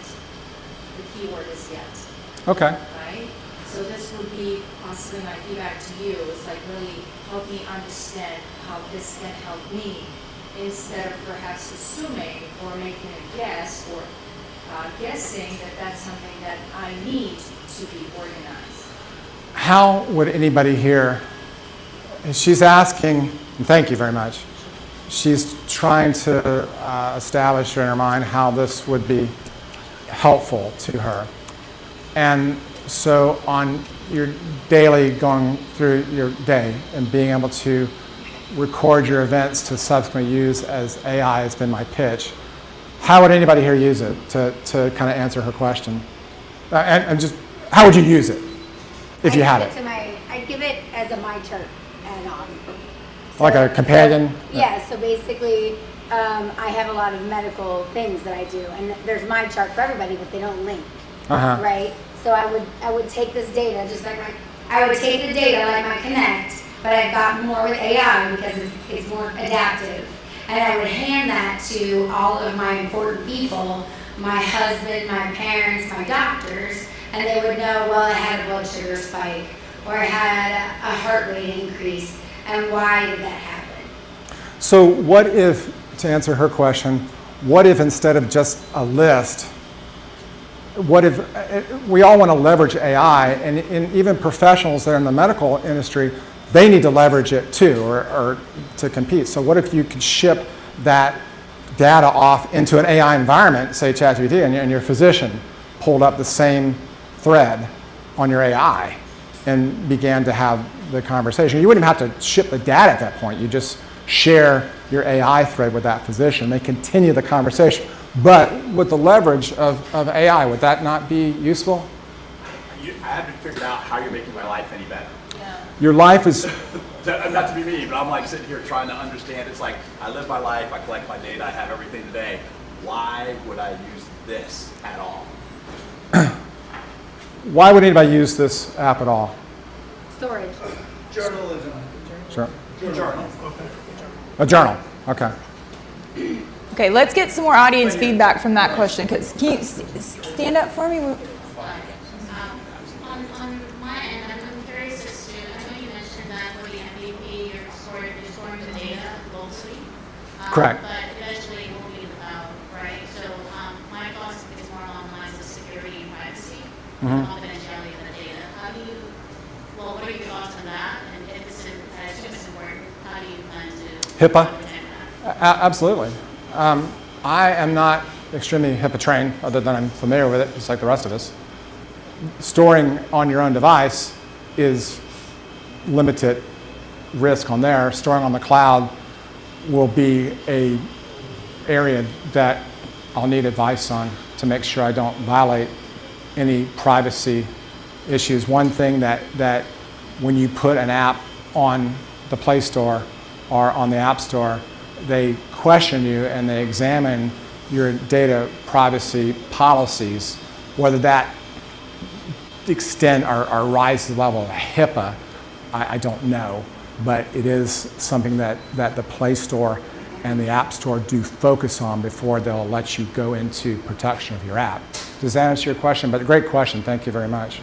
The key word is yet. Okay. Right? So this would be possibly my feedback to you, is like really help me understand how this can help me, instead of perhaps assuming or making a guess or guessing that that's something that I need to be organized. How would anybody here, she's asking, and thank you very much, she's trying to establish in her mind how this would be helpful to her. And so on your daily, going through your day and being able to record your events to subsequently use as AI has been my pitch, how would anybody here use it to kind of answer her question? And just, how would you use it if you had it? I'd give it as a My Chart add-on. Like a companion? Yeah, so basically, I have a lot of medical things that I do, and there's My Chart for everybody, but they don't link, right? So I would take this data, just like I would take the data like my Connect, but I've got more with AI because it's more adaptive. And I would hand that to all of my important people, my husband, my parents, my doctors, and they would know, well, I had a blood sugar spike, or I had a heart rate increase, and why did that happen? So what if, to answer her question, what if instead of just a list, what if, we all want to leverage AI, and even professionals that are in the medical industry, they need to leverage it too, or to compete. So what if you could ship that data off into an AI environment, say ChatGPT, and your physician pulled up the same thread on your AI and began to have the conversation. You wouldn't have to ship the data at that point. You just share your AI thread with that physician. They continue the conversation. But with the leverage of AI, would that not be useful? I haven't figured out how you're making my life any better. Your life is... Not to be me, but I'm like sitting here trying to understand. It's like, I live my life, I collect my data, I have everything today. Why would I use this at all? Why would anybody use this app at all? Storage. Journalism. Sure. Journal. A journal, okay. Okay, let's get some more audience feedback from that question. Because can you stand up for me? On my end, I'm curious as to, I know you mentioned that for the MVP, you're storing the data locally. Correct. But eventually it will be in the cloud, right? So my thoughts is more along the lines of security and privacy, confidentiality of the data. How do you, well, what are your thoughts on that? And if it's, I assume it's important, how do you plan to HIPAA? protect that? Absolutely. I am not extremely HIPAA trained, other than I'm familiar with it, just like the rest of us. Storing on your own device is limited risk on there. Storing on the cloud will be an area that I'll need advice on to make sure I don't violate any privacy issues. One thing that when you put an app on the Play Store or on the App Store, they question you and they examine your data privacy policies, whether that extend or rise to the level of HIPAA, I don't know, but it is something that the Play Store and the App Store do focus on before they'll let you go into protection of your app. Does that answer your question? But a great question, thank you very much.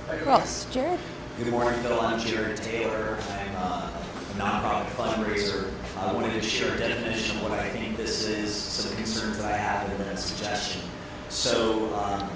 Who else? Jared? Good morning, Phil. I'm Jared Taylor. I'm a nonprofit fundraiser. I wanted to share a definition of what I think this is, some concerns that I have, and then a suggestion. So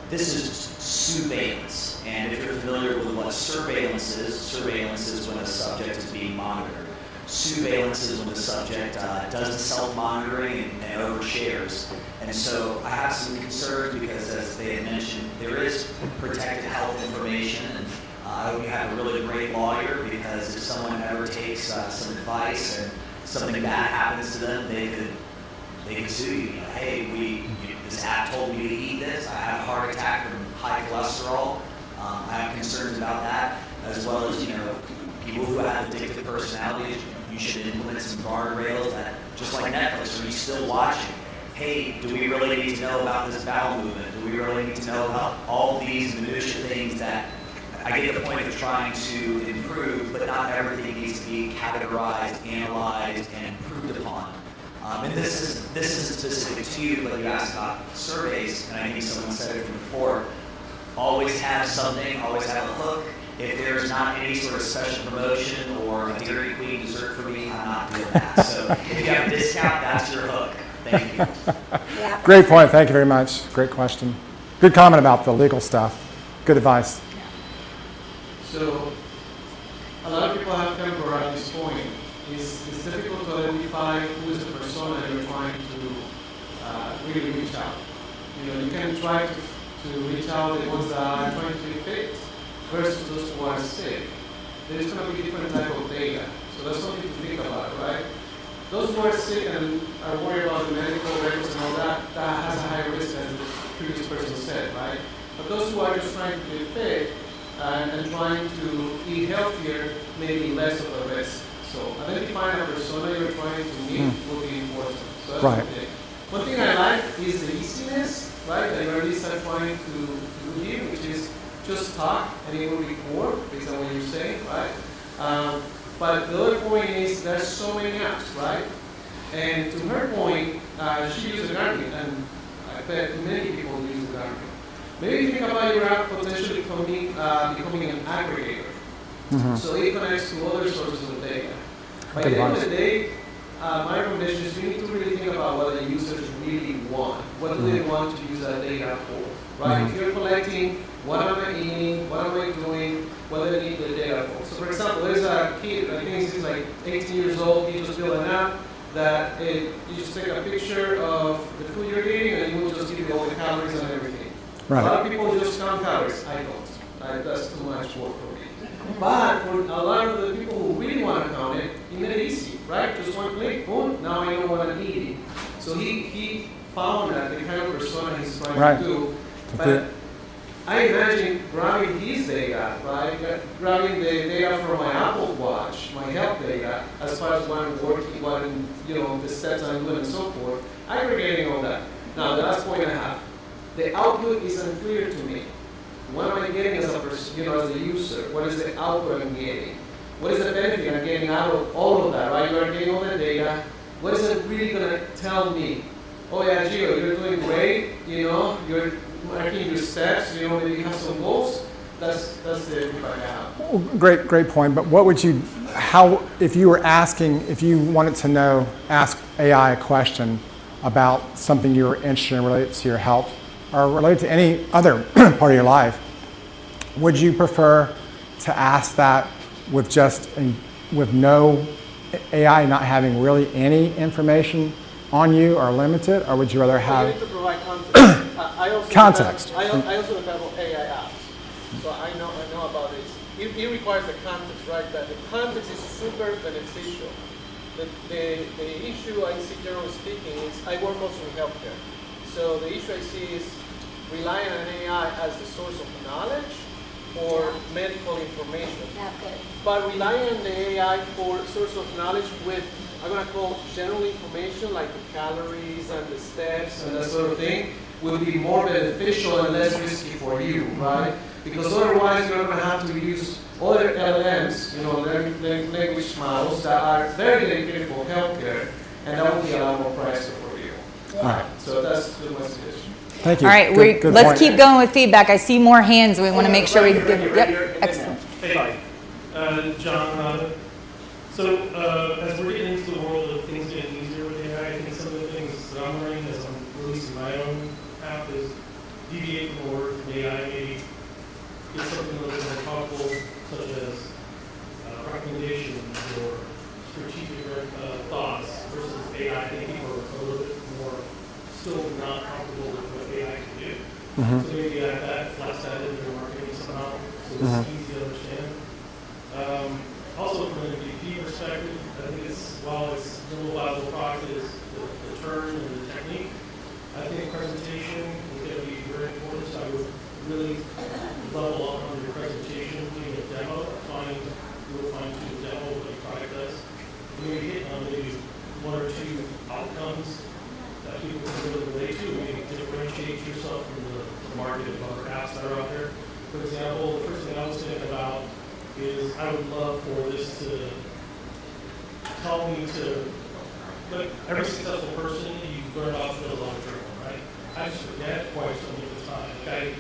this is surveillance. And if you're familiar with what surveillance is when a subject is being monitored. Surveillance is when the subject does the self-monitoring and overshares. And so I have some concerns because, as they had mentioned, there is protected health information. And I hope you have a really great lawyer, because if someone ever takes some advice and something bad happens to them, they could sue you. Hey, this app told me to eat this. I had a heart attack from high cholesterol. I have concerns about that, as well as people who have addictive personalities. You should implement some guardrails that, just like Netflix, are you still watching? Hey, do we really need to know about this bowel movement? Do we really need to know about all these minutiae things that I get the point of trying to improve, but not everything needs to be categorized, analyzed, and improved upon. And this isn't specific to you, but you asked about surveys, and I think someone said it before. Always have something, always have a hook. If there's not any sort of special promotion or a Dairy Queen dessert for me, I'm not doing that. So if you have a discount, that's your hook. Thank you. Great point. Thank you very much. Great question. Good comment about the legal stuff. Good advice. So a lot of people have come around this point. It's difficult to identify who is the persona you're trying to really reach out. You know, you can try to reach out the ones that are trying to be fit versus those who are sick. There's going to be different type of data. So that's something to think about, right? Those who are sick and are worried about the medical records and all that, that has a higher risk as the previous person said, right? But those who are just trying to be fit and trying to eat healthier may be less of a risk. So identifying a persona you're trying to meet will be important. So that's one thing. One thing I like is the easiness, right? That you already start trying to do here, which is just talk and it will record based on what you're saying, right? But the other point is there's so many apps, right? And to her point, she used an argument, and I bet many people use an argument. Maybe think about your app potentially becoming an aggregator. So it connects to other sources of data. By the end of the day, my recommendation is you need to really think about what the users really want. What do they want to use that data for, right? If you're collecting what am I eating, what am I doing, what do they need the data for? So for example, there's a kid, I think he's like 18 years old, he just built an app that you just take a picture of the food you're eating and it will just give you all the calories and everything. Right. A lot of people just count calories. I don't. That's too much work for me. But for a lot of the people who really want to count it, he made it easy, right? Just one click, boom, now I know what I'm eating. So he found that the kind of persona he's trying to do. But I imagine grabbing his data, right? Grabbing the data from my Apple Watch, my health data, as far as what I'm working, what I'm, the steps I'm doing and so forth, aggregating all that. Now, the last point I have, the output is unclear to me. What am I getting as a person, as a user? What is the output I'm getting? What is the benefit I'm getting out of all of that, right? You're getting all the data. What is it really going to tell me? Oh yeah, Gio, you're doing great, you're marking your steps, maybe you have some goals. That's the feedback I have. Well, great point. But what would you, if you were asking, if you wanted to ask AI a question about something you were interested in related to your health or related to any other part of your life, would you prefer to ask that with no AI not having really any information on you or limited, or would you rather have you need to provide context? Context. I also develop AI apps, so I know about this. It requires the context, right? That the context is super beneficial. The issue I see, generally speaking, is I work also in healthcare. So the issue I see is relying on AI as the source of knowledge for medical information. But relying on the AI for source of knowledge with, I'm going to call general information like the calories and the steps and that sort of thing, will be more beneficial and less risky for you, right? Because otherwise you're going to have to use other LLMs, language models that are very dedicated for healthcare, and that will be a lot more pricey for you. All right. So that's the my suggestion. Thank you. All right, Good let's point. keep going with feedback. I see more hands. We want to make sure we give. Yep, excellent. Hey, John. So as we're getting into the world of things getting easier with AI, I think some of the things that I'm learning as I'm releasing my own app is deviate from the word from AI, maybe get something a little bit more thoughtful, such as recommendations or strategic thoughts versus AI. I think people are a little bit more still not comfortable with what AI can do. So maybe add that, flex that into your marketing somehow, so it's easy to understand. Also from an MVP perspective, I think while it's a little valuable product, is the turn and the technique. I think presentation is going to be very important, so I would really level up on your presentation, doing a demo, you'll find a demo of what your product does. Maybe hit on maybe one or two outcomes that people can really relate to, maybe differentiate yourself from the market of other apps that are out there. For example, the first thing I was thinking about is I would love for this to tell me to, like, every successful person, you learn about skills on a journal, right? I just forget quite so many times. Like,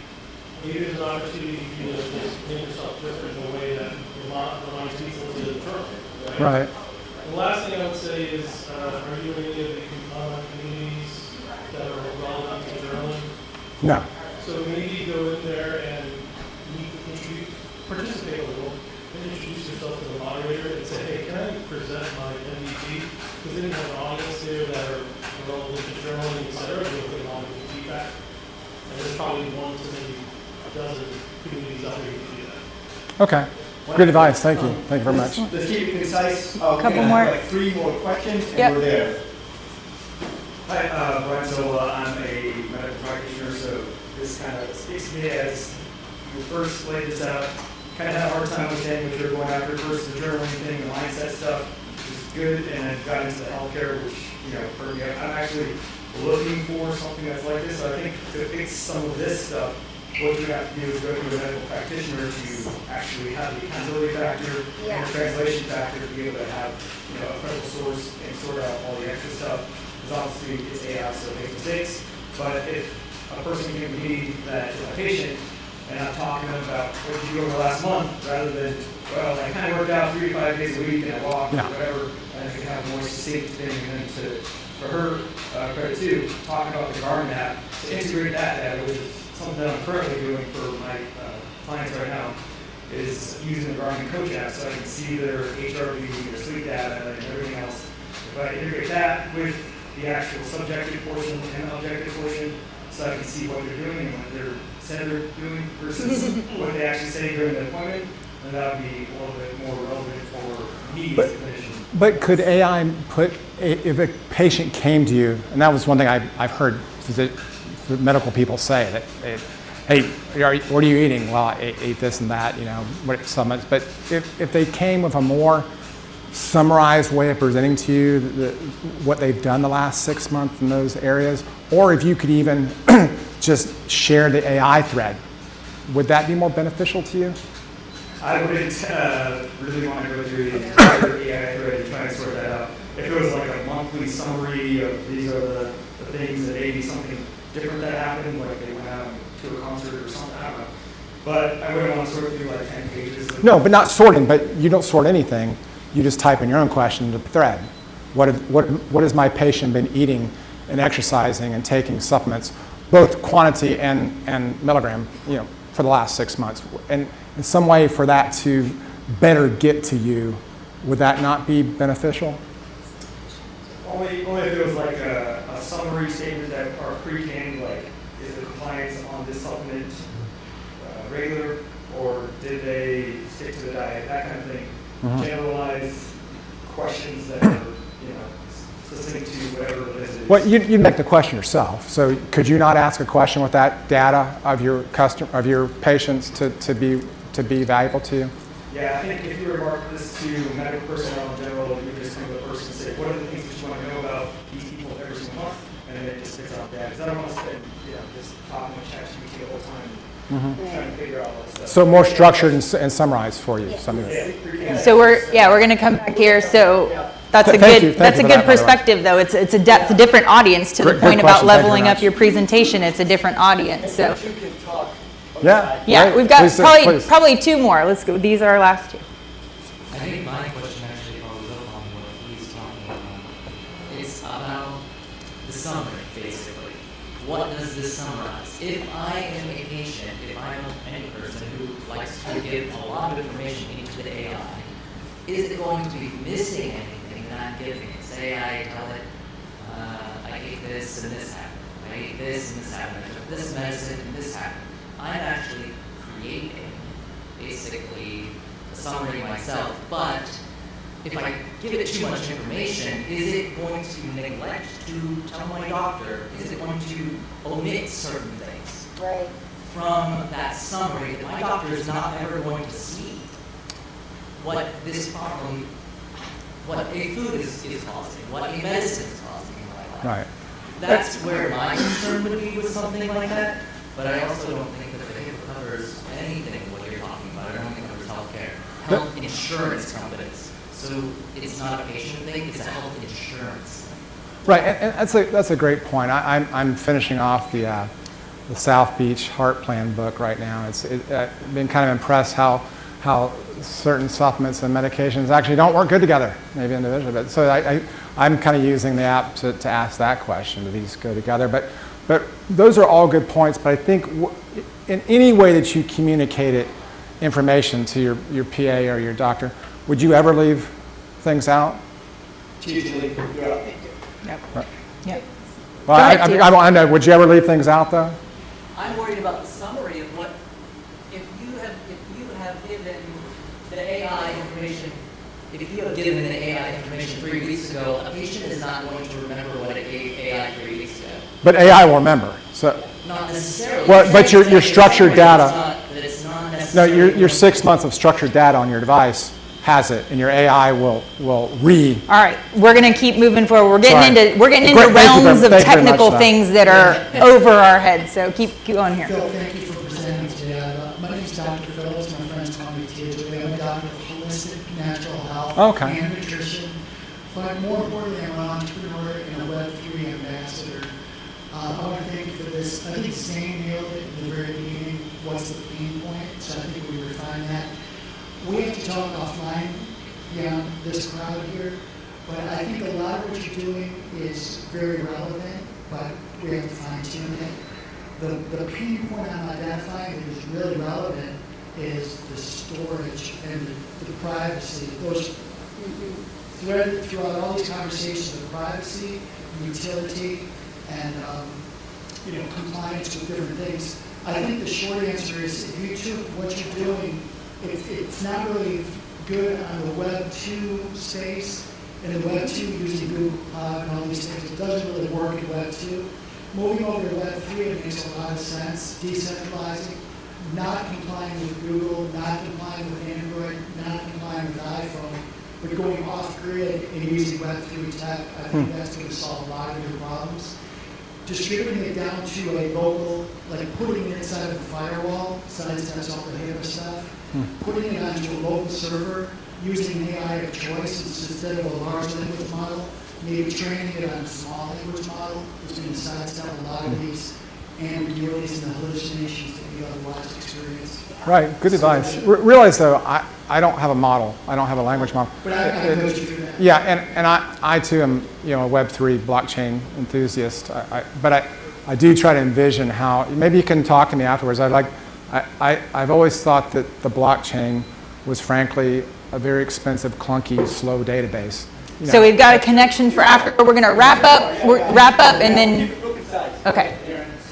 maybe there's an opportunity for you to just make yourself different in a way that reminds people to journal, right? Right. The last thing I would say is, are you in any of the online communities that are relevant to journaling? No. So maybe you go in there and participate a little, and introduce yourself to the moderator and say, hey, can I present my MVP? Because then you have an audience there that are relevant to journaling, et cetera, you'll get a lot of feedback. And there's probably 1 to maybe a dozen communities out there you can do that. Okay. Good advice. Thank you. Thank you very much. Let's keep it concise. Couple more. Like 3 more questions, and Yep. we're there. Hi, Brian Silva. I'm a medical practitioner, so this kind of speaks to me as you first laid this out. Kind of had a hard time understanding what you're going after. First, the journaling thing, the mindset stuff, which is good, and then got into the healthcare, which, for me, I'm actually looking for something that's like this. So I think to fix some of this stuff, what you have to do is go through a medical practitioner to actually have the accountability factor and the translation factor to be able to have, a credible source and sort out all the extra stuff. Because obviously it's AI, so it makes mistakes. But if a person can be that a patient, and I'm talking about what did you do over the last month, rather than, well, I kind of worked out 3 to 5 days a week and I walked or whatever, and I can have a more succinct thing. And then for her, credit too, talking about the Garmin app, to integrate that data, which is something that I'm currently doing for my clients right now, is using the Garmin Coach app so I can see their HRV, their sleep data, and everything else. If I integrate that with the actual subjective portion and objective portion, so I can see what they're doing and what they're said they're doing versus what they actually say during the appointment, and that would be a little bit more relevant for me as a clinician. But could AI if a patient came to you, and that was one thing I've heard medical people say, that, hey, what are you eating? Well, I ate this and that, supplements. But if they came with a more summarized way of presenting to you what they've done the last 6 months in those areas, or if you could even just share the AI thread, would that be more beneficial to you? I wouldn't really want to go through the entire AI thread and try to sort that out. If it was like a monthly summary of these are the things that maybe something different that happened, like they went out to a concert or something, I don't know. But I wouldn't want to sort through like 10 pages. No, but not sorting, but you don't sort anything. You just type in your own question into the thread. What has my patient been eating and exercising and taking supplements, both quantity and milligram, for the last 6 months? And in some way for that to better get to you, would that not be beneficial? Only if it was like a summary statement that are pre-canned, like is the compliance on this supplement regular, or did they stick to the diet, that kind of thing. Generalized questions that are, succinct to whatever it is. Well, you'd make the question yourself. So could you not ask a question with that data of your patients to be valuable to you? Yeah, I think if you remark this to medical personnel in general, you would just come to the person and say, what are the things that you want to know about these people every single month? And then it just spits out that. Because I don't want to spend, just talking with ChatGPT the whole time trying to figure out all this stuff. So more structured and summarized for you. So we're going to come back here. So that's a good perspective, though. It's a different audience to the point about leveling up your presentation. It's a different audience. So yeah, we've got probably 2 more. Let's go. These are our last 2. I think my question actually follows up on what he's talking about. It's about the summary, basically. What does this summarize? If I am a patient, if I'm any person who likes to give a lot of information into the AI, is it going to be missing anything that I'm giving it? Say I tell it, I ate this and this happened. I ate this and this happened. I took this medicine and this happened. I'm actually creating basically a summary myself, but if I give it too much information, is it going to neglect to tell my doctor? Is it going to omit certain things from that summary that my doctor is not ever going to see? What this problem, what a food is causing, what a medicine is causing in my life. Right. That's where my concern would be with something like that. But I also don't think that the paper covers anything what you're talking about. I don't think it covers healthcare, health insurance companies. So it's not a patient thing, it's a health insurance thing. Right, and that's a great point. I'm finishing off the South Beach Heart Plan book right now. I've been kind of impressed how certain supplements and medications actually don't work good together, maybe individually. But so I'm kind of using the app to ask that question: do these go together? But those are all good points. But I think in any way that you communicate information to your PA or your doctor, would you ever leave things out? Usually, yeah. Yep. Right. Yep. Well, I know. Would you ever leave things out though? I'm worried about the summary of what, if you have given the AI information, if you have given the AI information 3 weeks ago, a patient is not going to remember what it gave AI 3 weeks ago. But AI will remember. So. Not necessarily. Well, but your structured data. It's not No, necessarily. your 6 months of structured data on your device has it, and your AI will read. All right, we're going to keep moving forward. We're getting Sorry. into Great, thank you realms of very much, technical though. things that are over our heads. So keep going here. Phil, thank you for presenting today. My name is Dr. Phillips. My friends call me TJ. I'm a doctor of holistic natural health Okay. and nutrition. But more importantly, I'm an entrepreneur and a Web3 ambassador. I want to thank you for this. I think Zane nailed it in the very beginning. What's the pain point? So I think we refine that. We have to talk offline beyond this crowd here, but I think a lot of what you're doing is very relevant, but we have to fine tune it. The pain point I'm identifying that is really relevant is the storage and the privacy. Those threaded throughout all these conversations of privacy, utility, and compliance with different things. I think the short answer is if you took what you're doing, it's not really good on the Web 2 space. In the Web 2, using Google Cloud and all these things, it doesn't really work in Web 2. Moving over to Web 3, it makes a lot of sense. Decentralizing, not complying with Google, not complying with Android, not complying with iPhone, but going off grid and using Web 3 tech, I think that's going to solve a lot of your problems. Distributing it down to a local, like putting it inside of a firewall, besides that's all the HIPAA stuff, putting it onto a local server, using AI of choice instead of a large language model, maybe training it on a small language model is going to sidestep a lot of these ambiguities and the hallucinations that you otherwise experience. Right, good advice. Realize though, I don't have a model. I don't have a language model. But I coach you through that. Yeah, and I too am a Web3 blockchain enthusiast. But I do try to envision how. Maybe you can talk to me afterwards. I've always thought that the blockchain was frankly a very expensive, clunky, slow database. So we've got a connection for after. We're going to wrap up and then. Okay.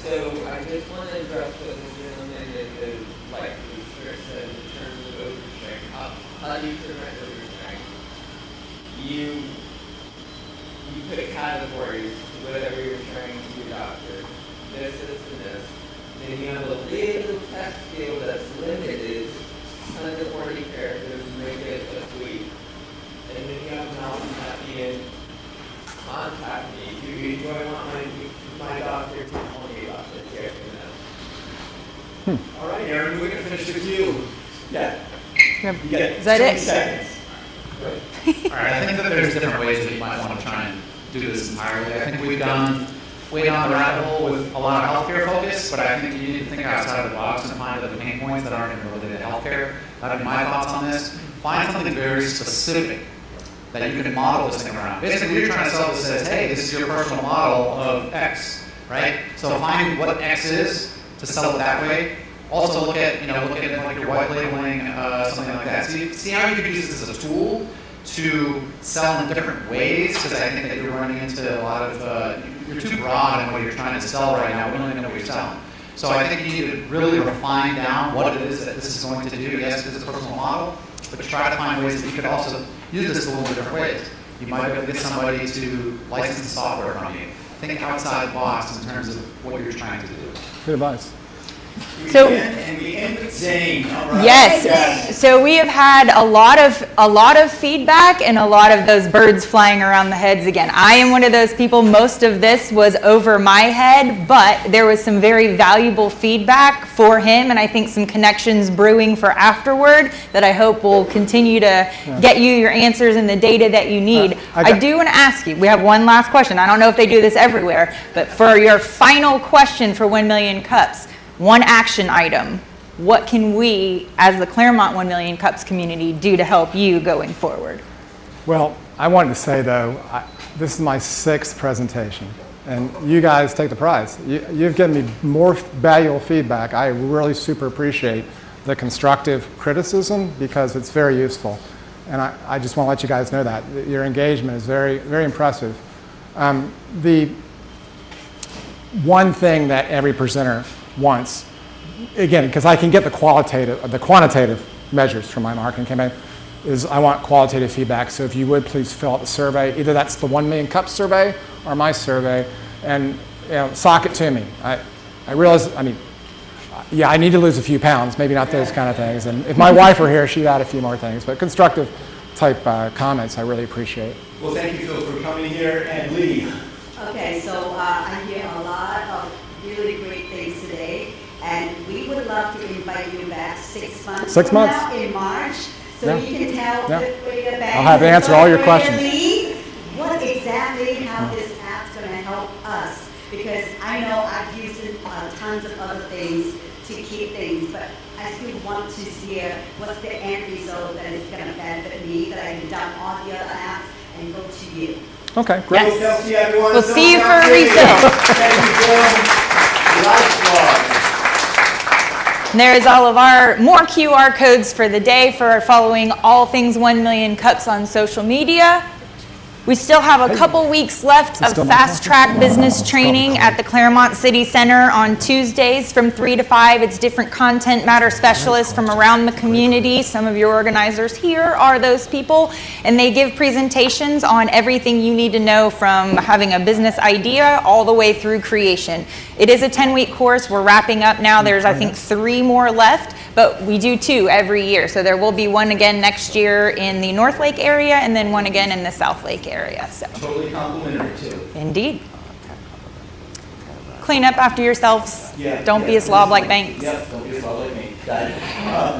So I just want to address what the gentleman is like Chris said in terms of oversharing. How do you prevent oversharing? You put categories to whatever you're sharing to your doctor. This, and this. Then you have a little text field that's limited, 140 characters, make it a tweet. And then you have an option at the end, contact me. Do I want my doctor to tell me about this? Yes or no? All right, Aaron, we're going to finish the queue. Yeah. Is You got that 20 it? seconds. All right, I think that there's different ways that you might want to try and do this entirely. I think we've gone way down the rabbit hole with a lot of healthcare focus, but I think you need to think outside of the box and find the pain points that aren't even related to healthcare. That'd be my thoughts on this. Find something very specific that you can model this thing around. Basically, you're trying to sell this as, hey, this is your personal model of X, right? So find what X is to sell it that way. Also look at like your white labeling, something like that. See how you could use this as a tool to sell in different ways, because I think that you're running into a lot of, you're too broad in what you're trying to sell right now. We don't even know what you're selling. So I think you need to really refine down what it is that this is going to do. Yes, it is a personal model, but try to find ways that you could also use this a little bit different ways. You might be able to get somebody to license the software from you. Think outside the box in terms of what you're trying to do. Good advice. So- And we end with Zane. All right. Yes. So we have had a lot of feedback and a lot of those birds flying around the heads again. I am one of those people. Most of this was over my head, but there was some very valuable feedback for him, and I think some connections brewing for afterward that I hope will continue to get you your answers and the data that you need. I do want to ask you. We have one last question. I don't know if they do this everywhere, but for your final question for 1 Million Cups. One action item. What can we, as the Clermont 1 Million Cups community, do to help you going forward? Well, I wanted to say, though, this is my 6th presentation, and you guys take the prize. You've given me more valuable feedback. I really super appreciate the constructive criticism because it's very useful. And I just want to let you guys know that. Your engagement is very, very impressive. The one thing that every presenter wants, again, because I can get the quantitative measures from my marketing campaign, is I want qualitative feedback. So if you would please fill out the survey, either that's the 1 Million Cups survey or my survey, and sock it to me. I realize, yeah, I need to lose a few pounds, maybe not those kind of things. And if my wife were here, she'd add a few more things. But constructive type comments, I really appreciate. Well, thank you, Phil, for coming here, and Lee. Okay, so I hear a lot of really great things today, and we would love to invite you back 6 months 6 from months? now in March, so Yeah. you can tell Yeah. the bank. I'll have to answer all your questions. What exactly how this app's going to help us, because I know I've used tons of other things to keep things, but I still want to hear what's the end result that is going to benefit me, that I can dump all the other apps and go to you. Okay, great. Yes. See everyone. We'll see you for a refill. Thank you, Phil. Lifelong. And there's all of our more QR codes for the day for following all things 1 Million Cups on social media. We still have a couple weeks left of fast track business training at the Clermont City Center on Tuesdays from 3 to 5. It's different content matter specialists from around the community. Some of your organizers here are those people, and they give presentations on everything you need to know from having a business idea all the way through creation. It is a 10-week course. We're wrapping up now. There's, I think, 3 more left, but we do 2 every year. So there will be one again next year in the North Lake area and then one again in the South Lake area. So. Totally complimentary, too. Indeed. Clean up after yourselves. Yeah, Don't be a slob like Banks. Yep, don't be a slob like me. Got it.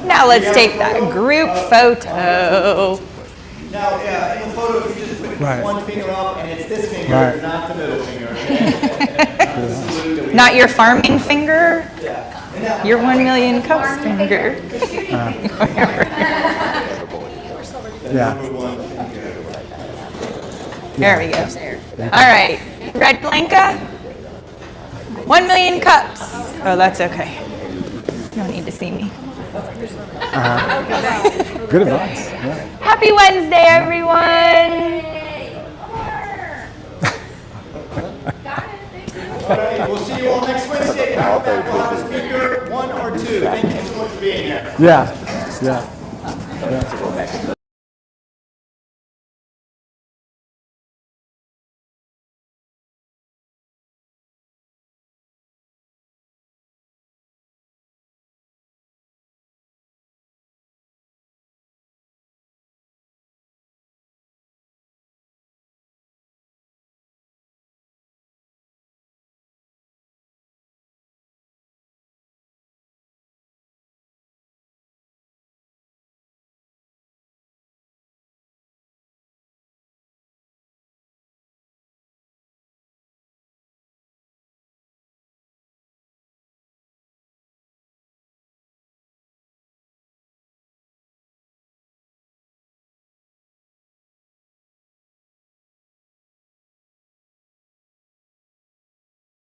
Now let's take that group photo. Now, in the photo, if you just put one finger up, and it's this finger, Right. not the middle finger. Okay? Not your farming finger. Yeah. Your 1 Million Cups finger. Yeah. There we go. All right. Red Blanca. 1 Million Cups. Oh, that's okay. You don't need to see me. Good advice. Yeah. Happy Wednesday, everyone. All right, we'll see you all next Wednesday. We'll have a speaker, 1 or 2. Thank you so much for being here. Yeah.